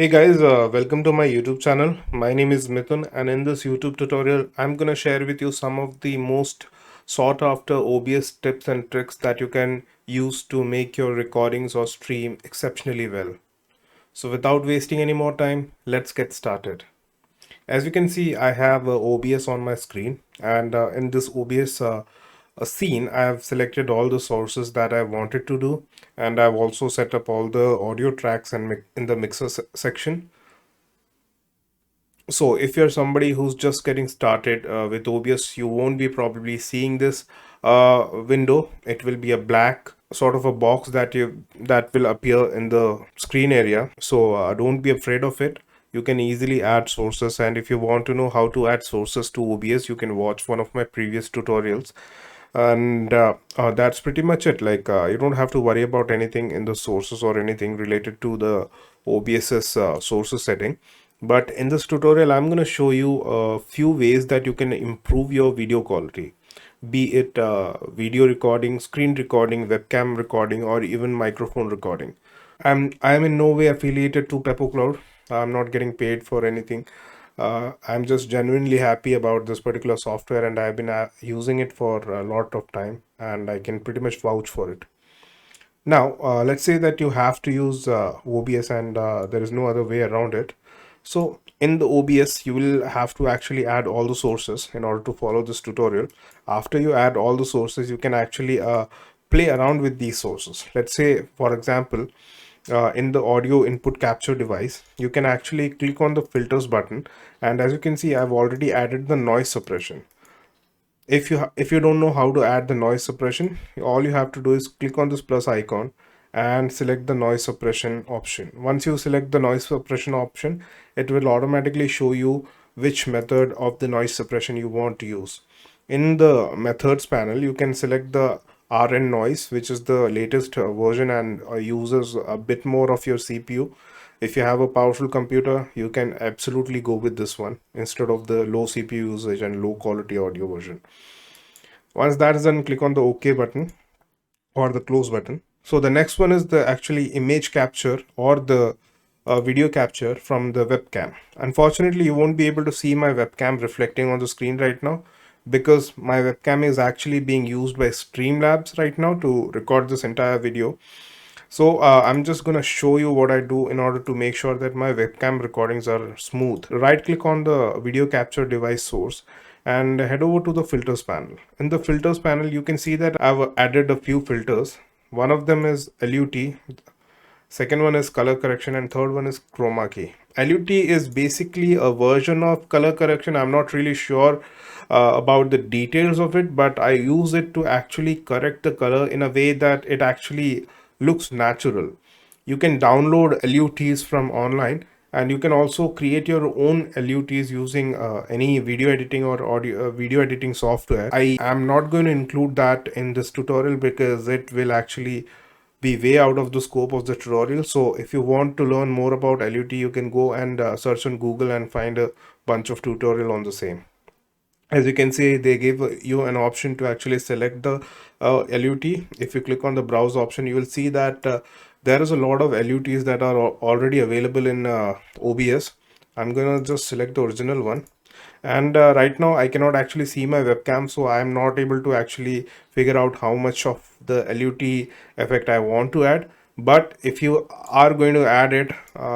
Hey guys, welcome to my YouTube channel. My name is Mithun, and in this YouTube tutorial, I'm gonna share with you some of the most sought after OBS tips and tricks that you can use to make your recordings or stream exceptionally well. So without wasting any more time, let's get started. As you can see, I have OBS on my screen, and in this OBS a scene, I have selected all the sources that I wanted to do, and I've also set up all the audio tracks and in the mixer section. So if you're somebody who's just getting started with OBS, you won't be probably seeing this window. It will be a black sort of a box that will appear in the screen area. So don't be afraid of it. You can easily add sources, and if you want to know how to add sources to OBS, you can watch one of my previous tutorials. And that's pretty much it. Like you don't have to worry about anything in the sources or anything related to the OBS's sources setting. But in this tutorial, I'm going to show you a few ways that you can improve your video quality, be it video recording, screen recording, webcam recording, or even microphone recording. I'm in no way affiliated to PepperCloud. I'm not getting paid for anything. I'm just genuinely happy about this particular software, and I've been using it for a lot of time, and I can pretty much vouch for it. Now, let's say that you have to use OBS and there is no other way around it. So in the OBS, you will have to actually add all the sources in order to follow this tutorial. After you add all the sources, you can actually play around with these sources. Let's say, for example, in the audio input capture device, you can actually click on the filters button. And as you can see, I've already added the noise suppression. If you don't know how to add the noise suppression, all you have to do is click on this plus icon and select the noise suppression option. Once you select the noise suppression option, it will automatically show you which method of the noise suppression you want to use. In the methods panel, you can select the RN noise, which is the latest version and uses a bit more of your CPU. If you have a powerful computer, you can absolutely go with this one instead of the low CPU usage and low quality audio version. Once that is done, click on the OK button or the close button. So the next one is the actually image capture or the video capture from the webcam. Unfortunately, you won't be able to see my webcam reflecting on the screen right now because my webcam is actually being used by Streamlabs right now to record this entire video. So I'm just gonna show you what I do in order to make sure that my webcam recordings are smooth. Right click on the video capture device source and head over to the filters panel. In the filters panel, you can see that I've added a few filters. One of them is LUT, second one is color correction, and third one is chroma key. LUT is basically a version of color correction. I'm not really sure about the details of it, but I use it to actually correct the color in a way that it actually looks natural. You can download LUTs from online, and you can also create your own LUTs using any video editing or audio video editing software. I am not going to include that in this tutorial because it will actually be way out of the scope of the tutorial. So if you want to learn more about LUT, you can go and search on Google and find a bunch of tutorial on the same. As you can see, they give you an option to actually select the LUT. If you click on the browse option, you will see that there is a lot of LUTs that are already available in OBS. I'm gonna just select the original one. And right now I cannot actually see my webcam, so I am not able to actually figure out how much of the LUT effect I want to add. But if you are going to add it,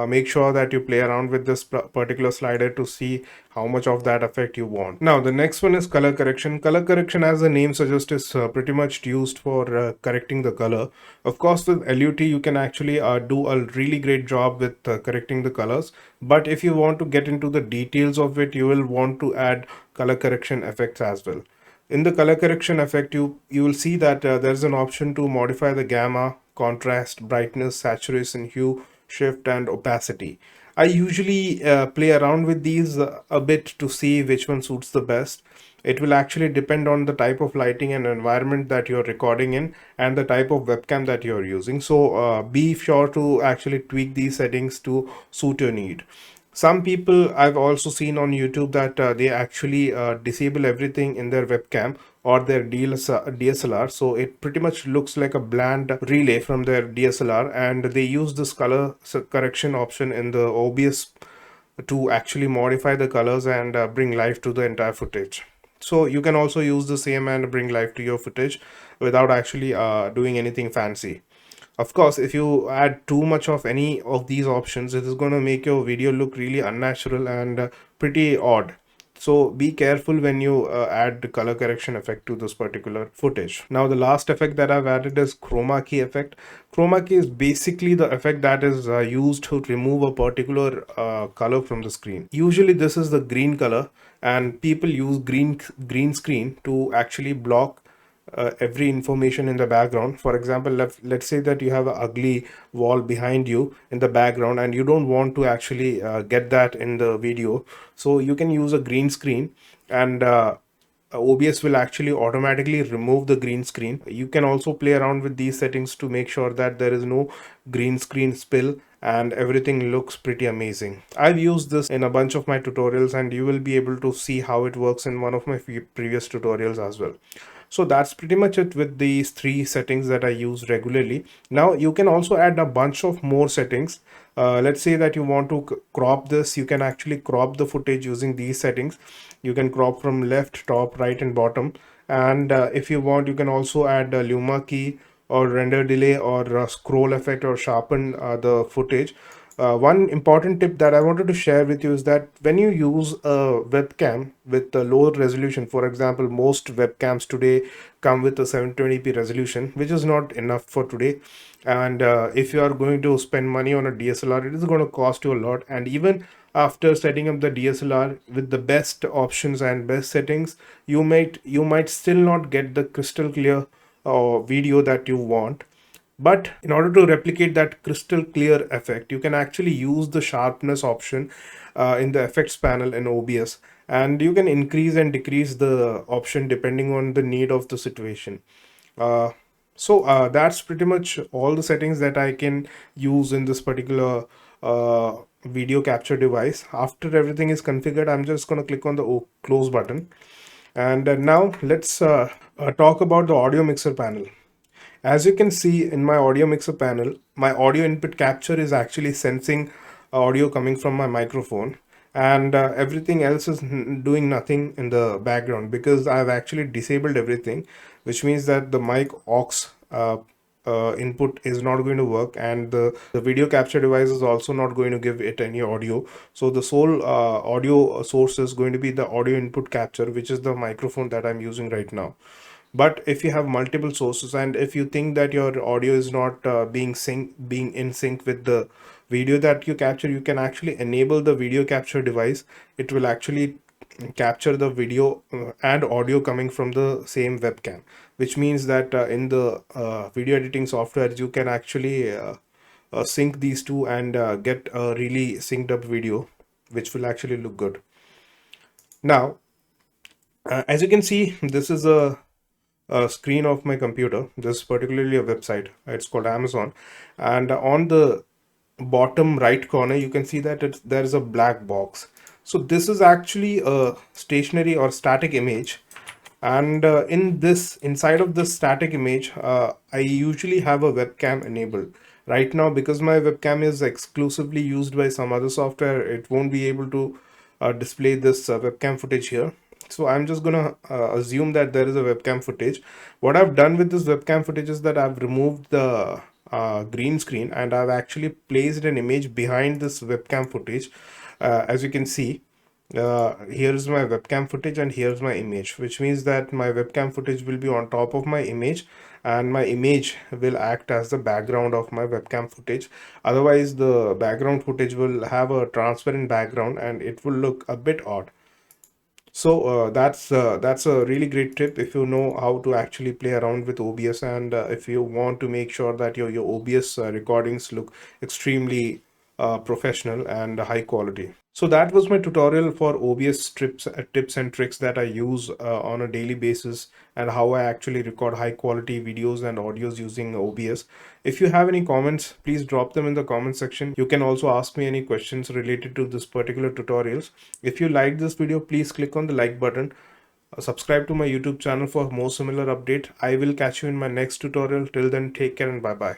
make sure that you play around with this particular slider to see how much of that effect you want. Now the next one is color correction. Color correction, as the name suggests, is pretty much used for correcting the color. Of course, with LUT you can actually do a really great job with correcting the colors, but if you want to get into the details of it, you will want to add color correction effects as well. In the color correction effect, you will see that there's an option to modify the gamma, contrast, brightness, saturation, hue, shift, and opacity. I usually play around with these a bit to see which one suits the best. It will actually depend on the type of lighting and environment that you're recording in and the type of webcam that you're using. So be sure to actually tweak these settings to suit your need. Some people I've also seen on YouTube that they actually disable everything in their webcam or their DSLR. So it pretty much looks like a bland relay from their DSLR, and they use this color correction option in the OBS to actually modify the colors and bring life to the entire footage. So you can also use the same and bring life to your footage without actually doing anything fancy. Of course, if you add too much of any of these options, it is going to make your video look really unnatural and pretty odd. So be careful when you add the color correction effect to this particular footage. Now the last effect that I've added is chroma key effect. Chroma key is basically the effect that is used to remove a particular color from the screen. Usually this is the green color, and people use green screen to actually block every information in the background. For example, let's say that you have an ugly wall behind you in the background and you don't want to actually get that in the video, so you can use a green screen, and OBS will actually automatically remove the green screen. You can also play around with these settings to make sure that there is no green screen spill and everything looks pretty amazing. I've used this in a bunch of my tutorials, and you will be able to see how it works in one of my previous tutorials as well. So that's pretty much it with these three settings that I use regularly. Now you can also add a bunch of more settings. Let's say that you want to crop this. You can actually crop the footage using these settings. You can crop from left, top, right, and bottom. And if you want, you can also add a luma key or render delay or scroll effect or sharpen the footage. One important tip that I wanted to share with you is that when you use a webcam with a low resolution, for example, most webcams today come with a 720p resolution, which is not enough for today. And if you are going to spend money on a DSLR, it is going to cost you a lot. And even after setting up the DSLR with the best options and best settings, you might still not get the crystal clear video that you want. But in order to replicate that crystal clear effect, you can actually use the sharpness option in the effects panel in OBS, and you can increase and decrease the option depending on the need of the situation. That's pretty much all the settings that I can use in this particular video capture device. After everything is configured, I'm just going to click on the close button. And now let's talk about the audio mixer panel. As you can see in my audio mixer panel, my audio input capture is actually sensing audio coming from my microphone, and everything else is doing nothing in the background because I've actually disabled everything, which means that the mic aux input is not going to work, and the video capture device is also not going to give it any audio. So the sole audio source is going to be the audio input capture, which is the microphone that I'm using right now. But if you have multiple sources, and if you think that your audio is not being in sync with the video that you capture, you can actually enable the video capture device. It will actually capture the video and audio coming from the same webcam, which means that in the video editing software you can actually sync these two and get a really synced up video, which will actually look good. Now as you can see, this is a screen of my computer. This is particularly a website. It's called Amazon, and on the bottom right corner you can see that there is a black box. So this is actually a stationary or static image, and inside of this static image I usually have a webcam enabled. Right now, because my webcam is exclusively used by some other software, it won't be able to display this webcam footage here. So I'm just gonna assume that there is a webcam footage. What I've done with this webcam footage is that I've removed the green screen, and I've actually placed an image behind this webcam footage. As you can see, here's my webcam footage and here's my image, which means that my webcam footage will be on top of my image, and my image will act as the background of my webcam footage. Otherwise, the background footage will have a transparent background and it will look a bit odd. So that's a really great tip if you know how to actually play around with OBS, and if you want to make sure that your OBS recordings look extremely professional and high quality. So that was my tutorial for OBS tips and tricks that I use on a daily basis, and how I actually record high quality videos and audios using OBS. If you have any comments, please drop them in the comment section. You can also ask me any questions related to this particular tutorials. If you like this video, please click on the like button. Subscribe to my YouTube channel for more similar update. I will catch you in my next tutorial. Till then, take care and bye bye.